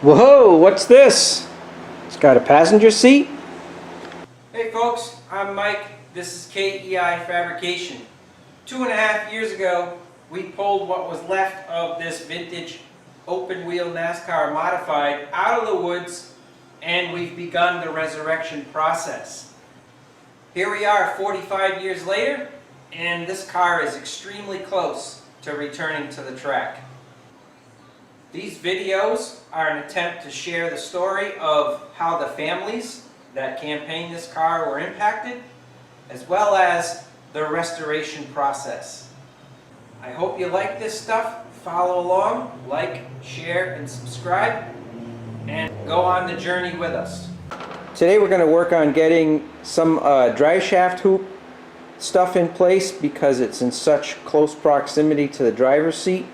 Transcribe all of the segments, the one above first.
Whoa, what's this? It's got a passenger seat? Hey folks, I'm Mike. This is KEI Fabrication. 2.5 years ago, we pulled what was left of this vintage open wheel NASCAR modified out of the woods, and we've begun the resurrection process. Here we are 45 years later, and this car is extremely close to returning to the track. These videos are an attempt to share the story of how the families that campaigned this car were impacted, as well as the restoration process. I hope you like this stuff. Follow along, like, share, and subscribe, and go on the journey with us. Today we're going to work on getting some drive shaft hoop stuff in place because it's in such close proximity to the driver's seat.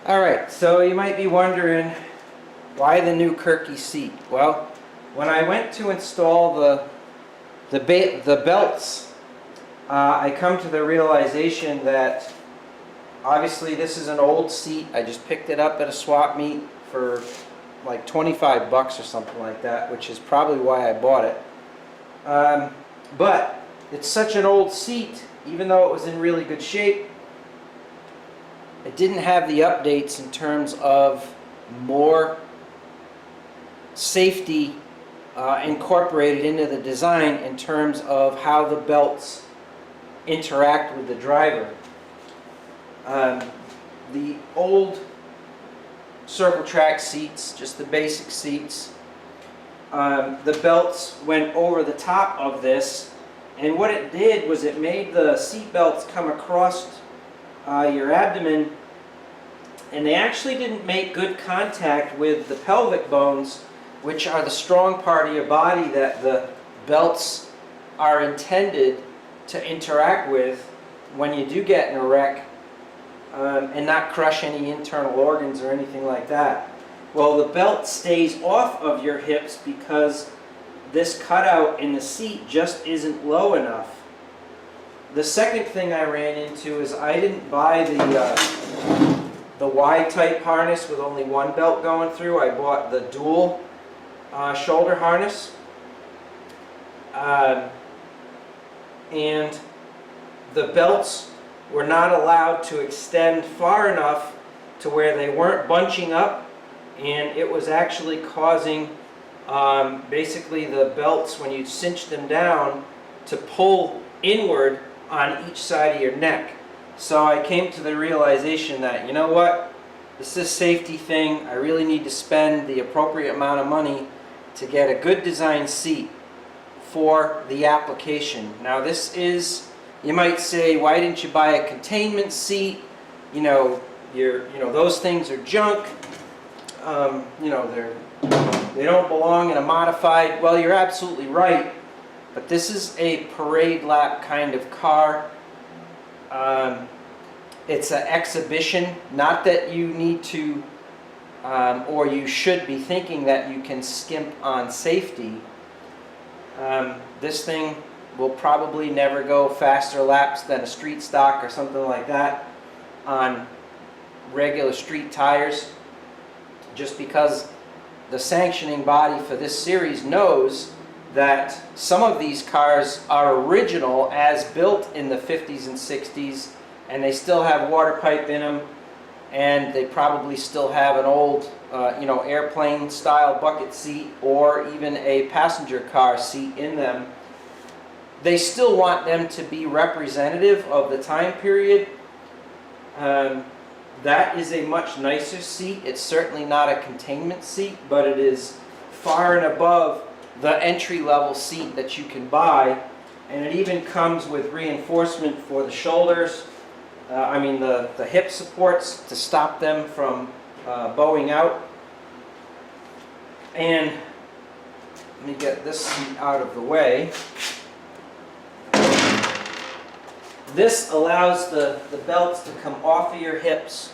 Alright, so you might be wondering, why the new Kirky seat? Well, when I went to install the belts, I come to the realization that obviously this is an old seat. I just picked it up at a swap meet for like 25 bucks or something like that, which is probably why I bought it. But it's such an old seat, even though it was in really good shape, it didn't have the updates in terms of more safety incorporated into the design in terms of how the belts interact with the driver. The old circle track seats, just the basic seats, the belts went over the top of this, and what it did was it made the seat belts come across your abdomen, and they actually didn't make good contact with the pelvic bones, which are the strong part of your body that the belts are intended to interact with when you do get in a wreck, and not crush any internal organs or anything like that. Well, the belt stays off of your hips because this cutout in the seat just isn't low enough. The second thing I ran into is I didn't buy the Y-type harness with only one belt going through. I bought the dual shoulder harness. And the belts were not allowed to extend far enough to where they weren't bunching up, and it was actually causing basically the belts, when you cinch them down, to pull inward on each side of your neck. So I came to the realization that, you know what, this is a safety thing. I really need to spend the appropriate amount of money to get a good design seat for the application. Now this is, you might say, why didn't you buy a containment seat? You know, those things are junk. They don't belong in a modified. Well, you're absolutely right, but this is a parade lap kind of car. It's an exhibition. Not that you need to, or you should be thinking that you can skimp on safety. This thing will probably never go faster laps than a street stock or something like that on regular street tires, just because the sanctioning body for this series knows that some of these cars are original as built in the 50s and 60s, and they still have water pipe in them, and they probably still have an old airplane style bucket seat or even a passenger car seat in them. They still want them to be representative of the time period. That is a much nicer seat. It's certainly not a containment seat, but it is far and above the entry-level seat that you can buy, and it even comes with reinforcement for the shoulders, the hip supports to stop them from bowing out. And let me get this seat out of the way. This allows the belts to come off of your hips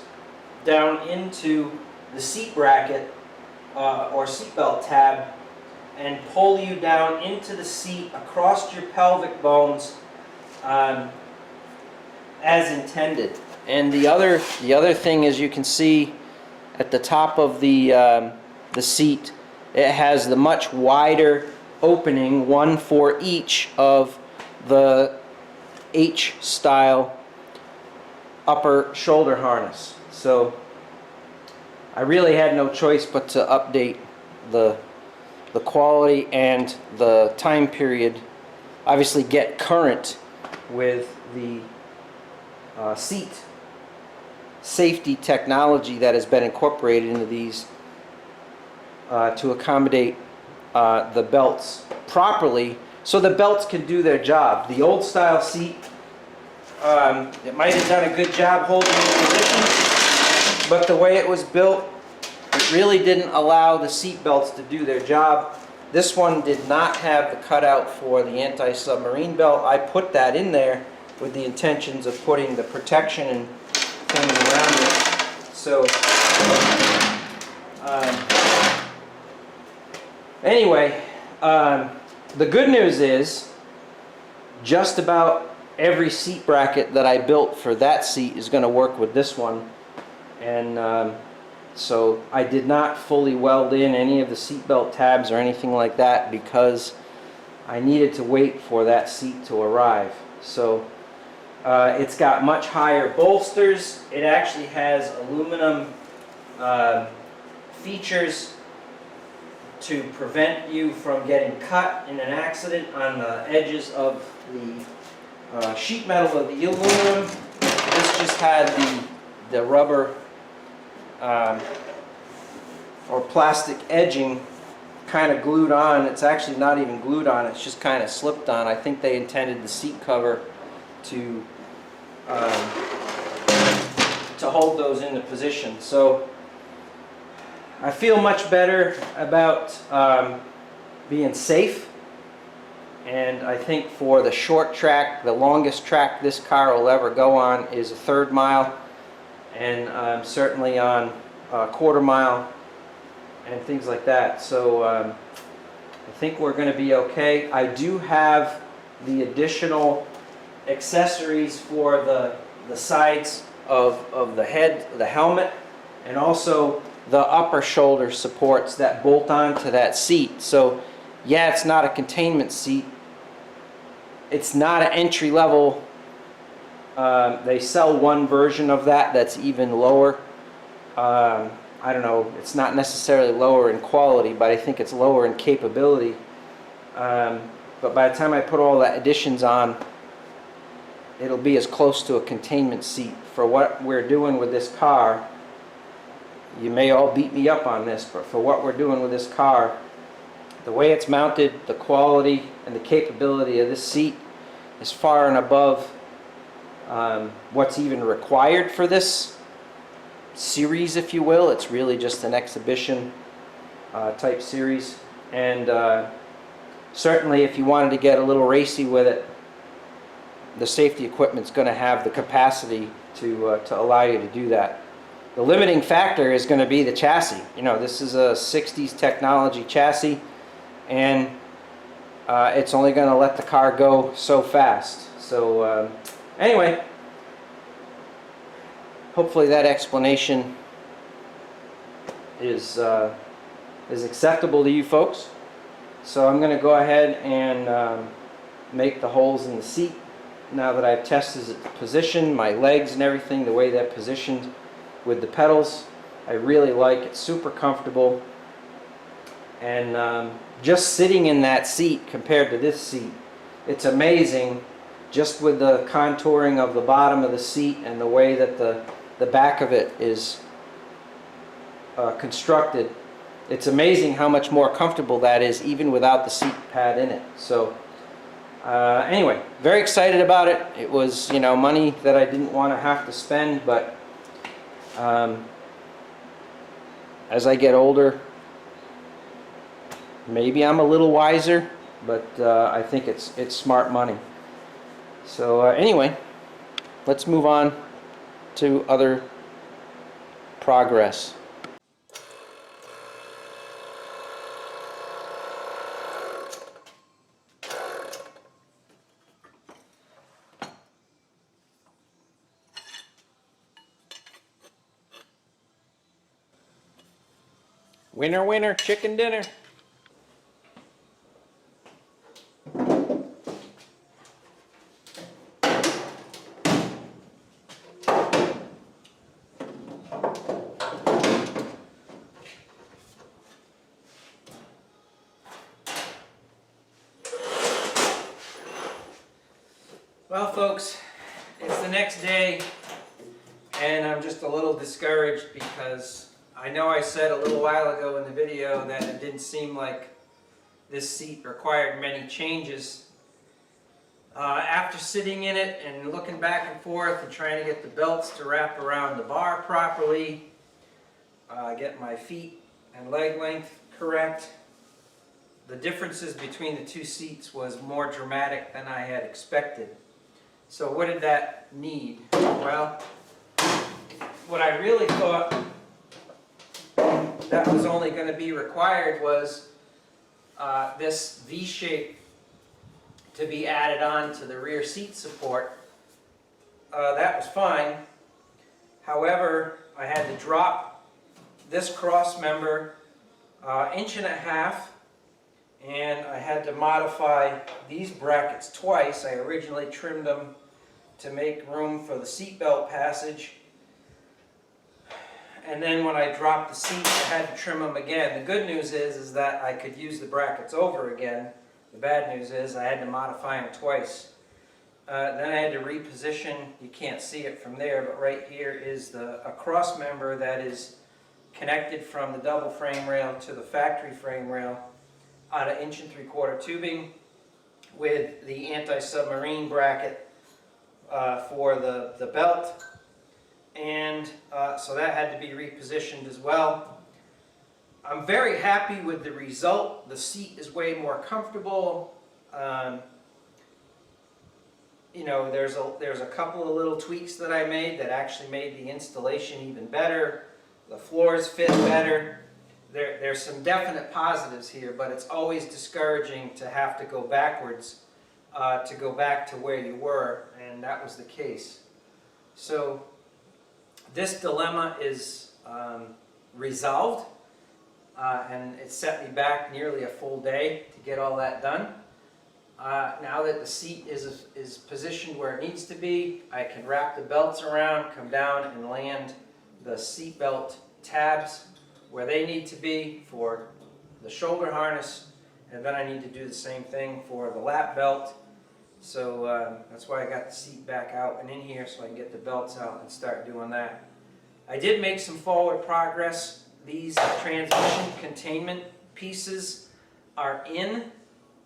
down into the seat bracket or seat belt tab and pull you down into the seat across your pelvic bones as intended. And the other thing is, you can see at the top of the seat, it has the much wider opening, one for each of the H-style upper shoulder harness. So I really had no choice but to update the quality and the time period, obviously get current with the seat safety technology that has been incorporated into these to accommodate the belts properly, so the belts can do their job. The old style seat, it might have done a good job holding in position, but the way it was built, it really didn't allow the seat belts to do their job. This one did not have the cutout for the anti-submarine belt. I put that in there with the intentions of putting the protection and things around it. So anyway, the good news is just about every seat bracket that I built for that seat is going to work with this one. And so I did not fully weld in any of the seatbelt tabs or anything like that because I needed to wait for that seat to arrive. So it's got much higher bolsters. It actually has aluminum features to prevent you from getting cut in an accident on the edges of the sheet metal of the aluminum. This just had the rubber or plastic edging kind of glued on. It's actually not even glued on, it's just kind of slipped on. I think they intended the seat cover to hold those into position. So I feel much better about being safe, and I think for the short track, the longest track this car will ever go on is a 1/3 mile, and certainly on a 1/4 mile and things like that. So I think we're going to be okay. I do have the additional accessories for the sides of the head, the helmet, and also the upper shoulder supports that bolt onto that seat. So yeah, it's not a containment seat. It's not an entry level. They sell one version of that that's even lower. I don't know, it's not necessarily lower in quality, but I think it's lower in capability. But by the time I put all the additions on, it'll be as close to a containment seat for what we're doing with this car. You may all beat me up on this, but for what we're doing with this car, the way it's mounted, the quality and the capability of this seat is far and above what's even required for this series, if you will. It's really just an exhibition type series, and certainly if you wanted to get a little racy with it, the safety equipment's going to have the capacity to allow you to do that. The limiting factor is going to be the chassis. You know, this is a 60s technology chassis, and it's only going to let the car go so fast. So anyway, hopefully that explanation is acceptable to you folks. So I'm going to go ahead and make the holes in the seat now that I've tested its position, my legs and everything, the way they're positioned with the pedals. I really like it. Super comfortable. And just sitting in that seat compared to this seat, it's amazing just with the contouring of the bottom of the seat and the way that the back of it is constructed. It's amazing how much more comfortable that is even without the seat pad in it. So anyway, very excited about it. It was, you know, money that I didn't want to have to spend, but as I get older, maybe I'm a little wiser, but I think it's smart money. So anyway, let's move on to other progress. Winner, winner, chicken dinner. Well, folks, it's the next day, and I'm just a little discouraged because I know I said a little while ago in the video that it didn't seem like this seat required many changes. After sitting in it and looking back and forth and trying to get the belts to wrap around the bar properly, get my feet and leg length correct, the differences between the two seats was more dramatic than I had expected. So what did that need? Well, what I really thought that was only going to be required was this V-shape to be added on to the rear seat support. That was fine. However, I had to drop this cross member 1.5 inches, and I had to modify these brackets twice. I originally trimmed them to make room for the seat belt passage, and then when I dropped the seat, I had to trim them again. The good news is that I could use the brackets over again. The bad news is I had to modify them twice. Then I had to reposition. You can't see it from there, but right here is a cross member that is connected from the double frame rail to the factory frame rail on 1 3/4 inch tubing with the anti-submarine bracket for the belt. And so that had to be repositioned as well. I'm very happy with the result. The seat is way more comfortable. You know, there's a couple of little tweaks that I made that actually made the installation even better. The floors fit better. There's some definite positives here, but it's always discouraging to have to go backwards to go back to where you were, and that was the case. So this dilemma is resolved, and it set me back nearly a full day to get all that done. Now that the seat is positioned where it needs to be, I can wrap the belts around, come down and land the seat belt tabs where they need to be for the shoulder harness, and then I need to do the same thing for the lap belt. So that's why I got the seat back out and in here, so I can get the belts out and start doing that. I did make some forward progress. These transmission containment pieces are in.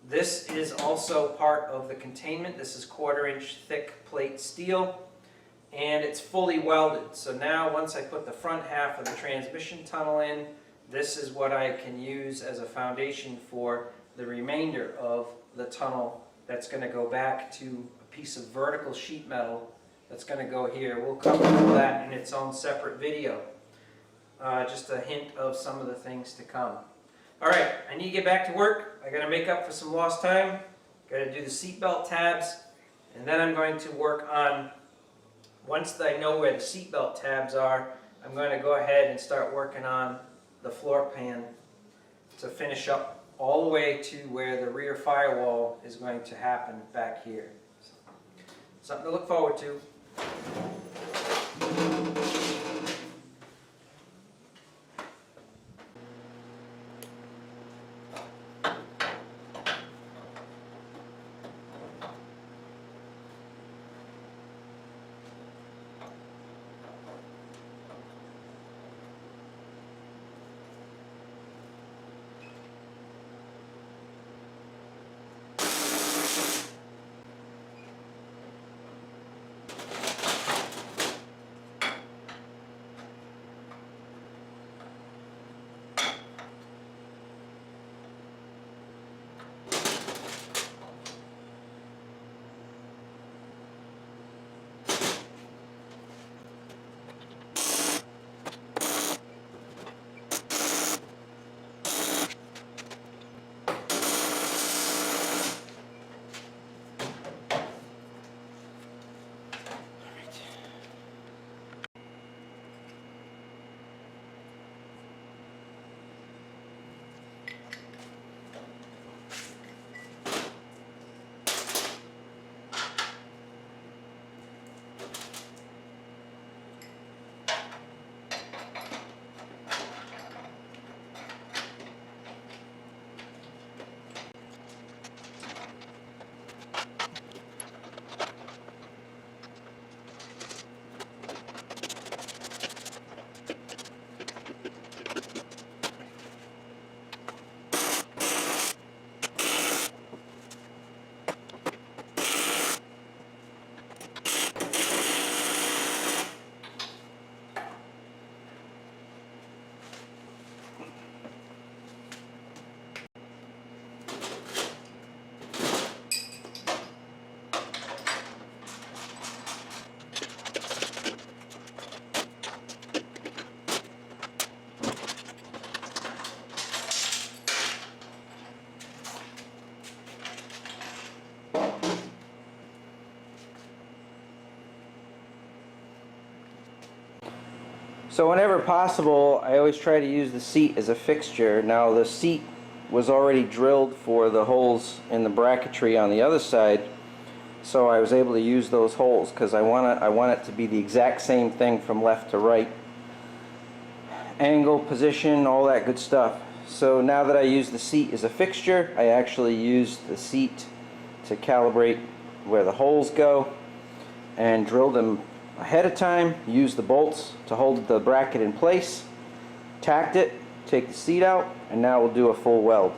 This is also part of the containment. This is 1/4 inch thick plate steel, and it's fully welded. So now once I put the front half of the transmission tunnel in, this is what I can use as a foundation for the remainder of the tunnel that's going to go back to a piece of vertical sheet metal that's going to go here. We'll cover that in its own separate video. Just a hint of some of the things to come. Alright, I need to get back to work. I got to make up for some lost time. Got to do the seatbelt tabs, and then I'm going to work on, once I know where the seatbelt tabs are, I'm going to go ahead and start working on the floor pan to finish up all the way to where the rear firewall is going to happen back here. So, something to look forward to. So whenever possible, I always try to use the seat as a fixture. Now the seat was already drilled for the holes in the bracketry on the other side, so I was able to use those holes because I want it to be the exact same thing from left to right. Angle, position, all that good stuff. So now that I use the seat as a fixture, I actually use the seat to calibrate where the holes go and drill them ahead of time, use the bolts to hold the bracket in place, tacked it, take the seat out, and now we'll do a full weld.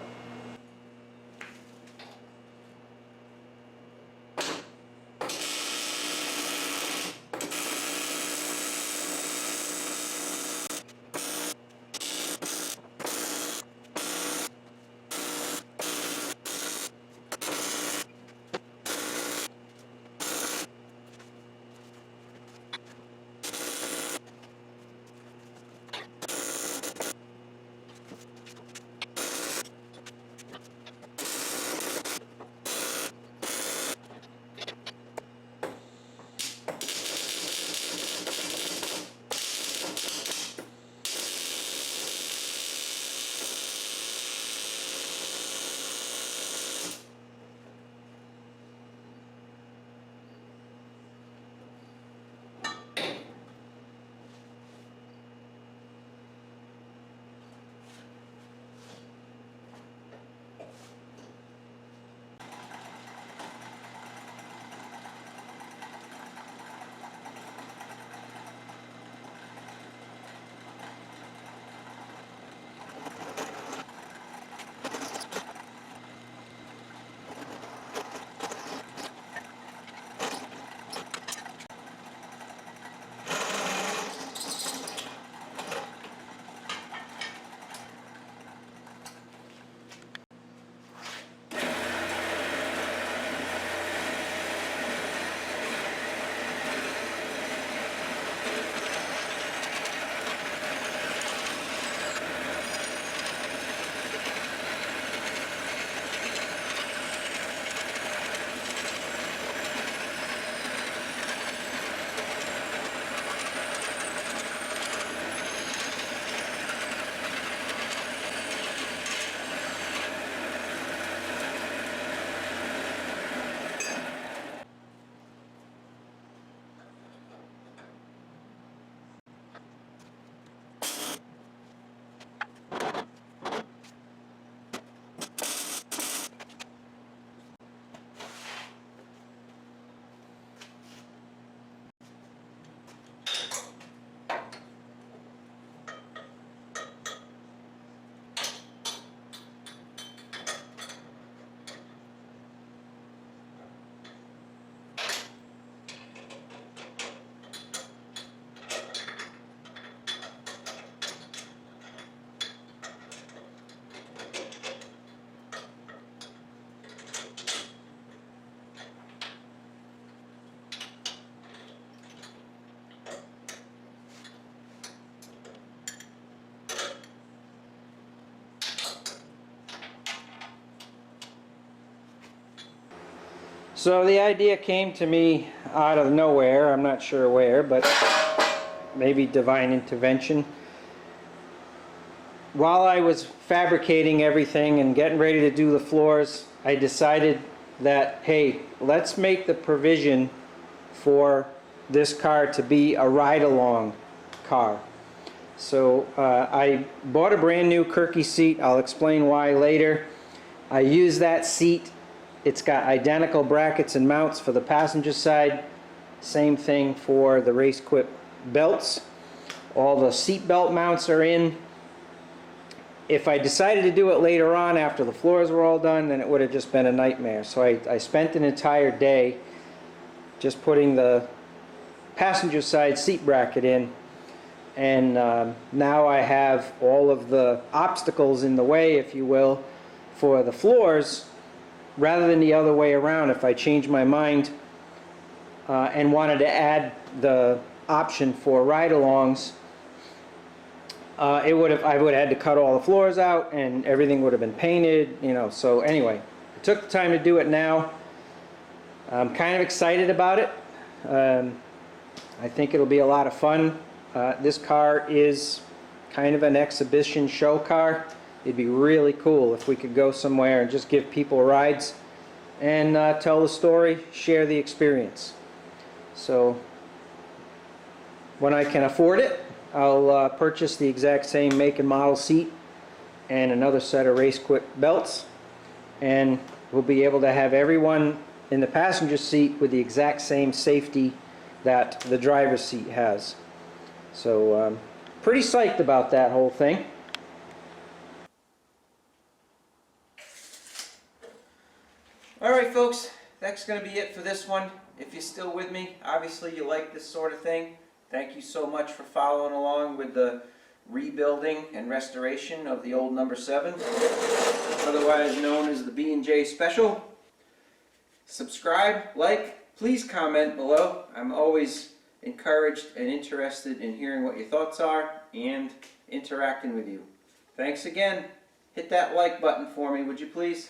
So the idea came to me out of nowhere. I'm not sure where, but maybe divine intervention. While I was fabricating everything and getting ready to do the floors, I decided that, hey, let's make the provision for this car to be a ride-along car. So I bought a brand new Kirky seat. I'll explain why later. I use that seat. It's got identical brackets and mounts for the passenger side. Same thing for the race quip belts. All the seat belt mounts are in. If I decided to do it later on after the floors were all done, then it would have just been a nightmare. So I spent an entire day just putting the passenger side seat bracket in, and now I have all of the obstacles in the way, if you will, for the floors, rather than the other way around. If I change my mind and wanted to add the option for ride-alongs, I would have had to cut all the floors out and everything would have been painted, you know. So anyway, I took the time to do it now. I'm kind of excited about it. I think it'll be a lot of fun. This car is kind of an exhibition show car. It'd be really cool if we could go somewhere and just give people rides and tell the story, share the experience. So when I can afford it, I'll purchase the exact same make and model seat and another set of race quip belts, and we'll be able to have everyone in the passenger seat with the exact same safety that the driver's seat has. So pretty psyched about that whole thing. Alright folks, that's going to be it for this one. If you're still with me, obviously you like this sort of thing. Thank you so much for following along with the rebuilding and restoration of the old number 7, otherwise known as the B&J Special. Subscribe, like, please comment below. I'm always encouraged and interested in hearing what your thoughts are and interacting with you. Thanks again. Hit that like button for me, would you please?